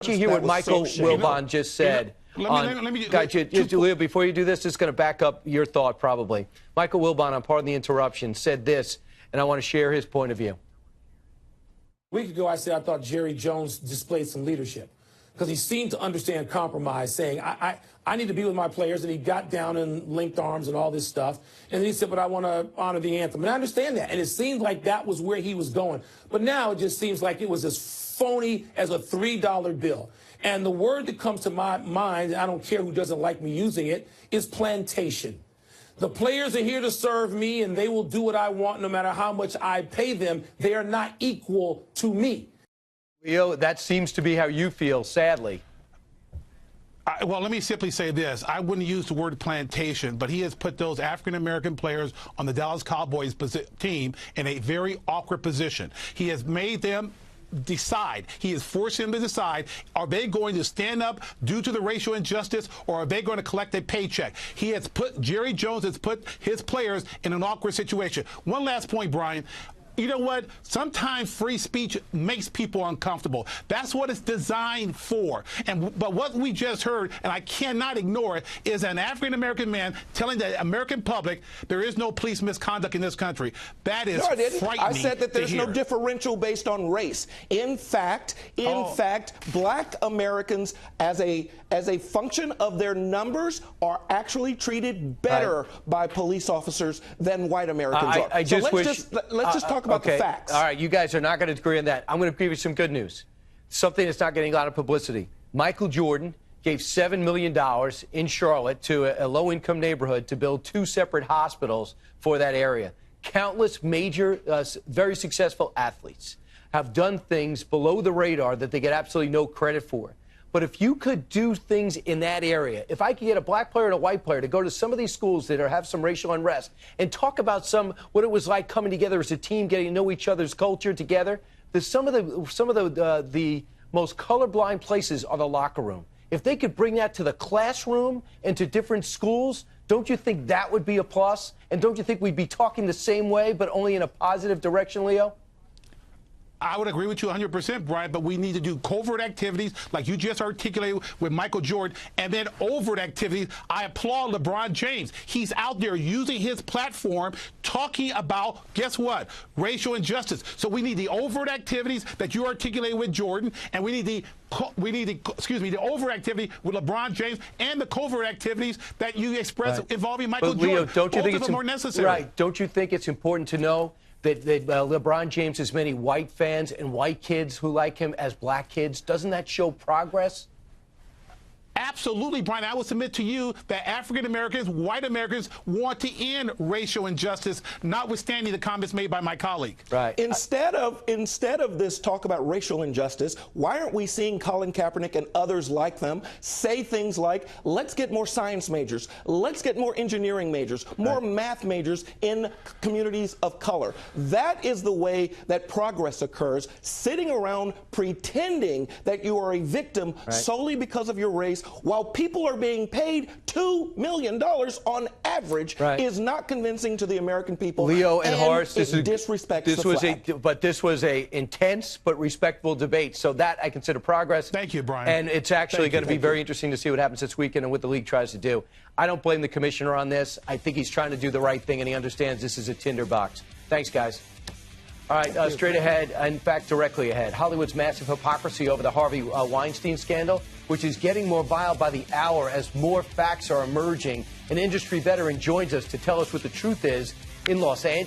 Did you hear what Michael Wilbon just said? Leo, before you do this, it's going to back up your thought probably. Michael Wilbon, on Pardon the Interruption, said this, and I want to share his point of view. A week ago, I said I thought Jerry Jones displayed some leadership because he seemed to understand compromise, saying, I need to be with my players, and he got down and linked arms and all this stuff. And then he said, but I want to honor the anthem. And I understand that, and it seemed like that was where he was going. But now it just seems like it was as phony as a $3 bill. And the word that comes to my mind, and I don't care who doesn't like me using it, is plantation. The players are here to serve me, and they will do what I want no matter how much I pay them. They are not equal to me. Leo, that seems to be how you feel, sadly. Well, let me simply say this. I wouldn't use the word plantation, but he has put those African-American players on the Dallas Cowboys team in a very awkward position. He has made them decide. He is forcing them to decide, are they going to stand up due to the racial injustice, or are they going to collect a paycheck? Jerry Jones has put his players in an awkward situation. One last point, Brian. You know what? Sometimes free speech makes people uncomfortable. That's what it's designed for. But what we just heard, and I cannot ignore it, is an African-American man telling the American public there is no police misconduct in this country. That is frightening. I said that there's no differential based on race. In fact, black Americans, as a function of their numbers, are actually treated better by police officers than white Americans are. Let's just talk about the facts. All right, you guys are not going to agree on that. I'm going to give you some good news. Something that's not getting a lot of publicity. Michael Jordan gave $7 million in Charlotte to a low-income neighborhood to build 2 separate hospitals for that area. Countless major, very successful athletes have done things below the radar that they get absolutely no credit for. But if you could do things in that area, if I could get a black player and a white player to go to some of these schools that have some racial unrest and talk about what it was like coming together as a team, getting to know each other's culture together, some of the most colorblind places are the locker room. If they could bring that to the classroom and to different schools, don't you think that would be a plus? And don't you think we'd be talking the same way, but only in a positive direction, Leo? I would agree with you 100%, Brian, but we need to do covert activities like you just articulated with Michael Jordan, and then overt activities. I applaud LeBron James. He's out there using his platform talking about, guess what, racial injustice. So we need the overt activities that you articulated with Jordan, and we need the overt activity with LeBron James, and the covert activities that you expressed involving Michael Jordan. Leo, don't you think it's more necessary? Right. Don't you think it's important to know that LeBron James has many white fans and white kids who like him as black kids? Doesn't that show progress? Absolutely, Brian. I will submit to you that African Americans, white Americans, want to end racial injustice, notwithstanding the comments made by my colleague. Right. Instead of this talk about racial injustice, why aren't we seeing Colin Kaepernick and others like them say things like, let's get more science majors, let's get more engineering majors, more math majors in communities of color? That is the way that progress occurs, sitting around pretending that you are a victim solely because of your race, while people are being paid $2 million on average, is not convincing to the American people. Leo and Horace, this was a intense but respectful debate. So that I consider progress. Thank you, Brian. And it's actually going to be very interesting to see what happens this weekend and what the league tries to do. I don't blame the commissioner on this. I think he's trying to do the right thing, and he understands this is a tinderbox. Thanks, guys. All right, straight ahead, in fact, directly ahead, Hollywood's massive hypocrisy over the Harvey Weinstein scandal, which is getting more vile by the hour as more facts are emerging. An industry veteran joins us to tell us what the truth is in Los Angeles.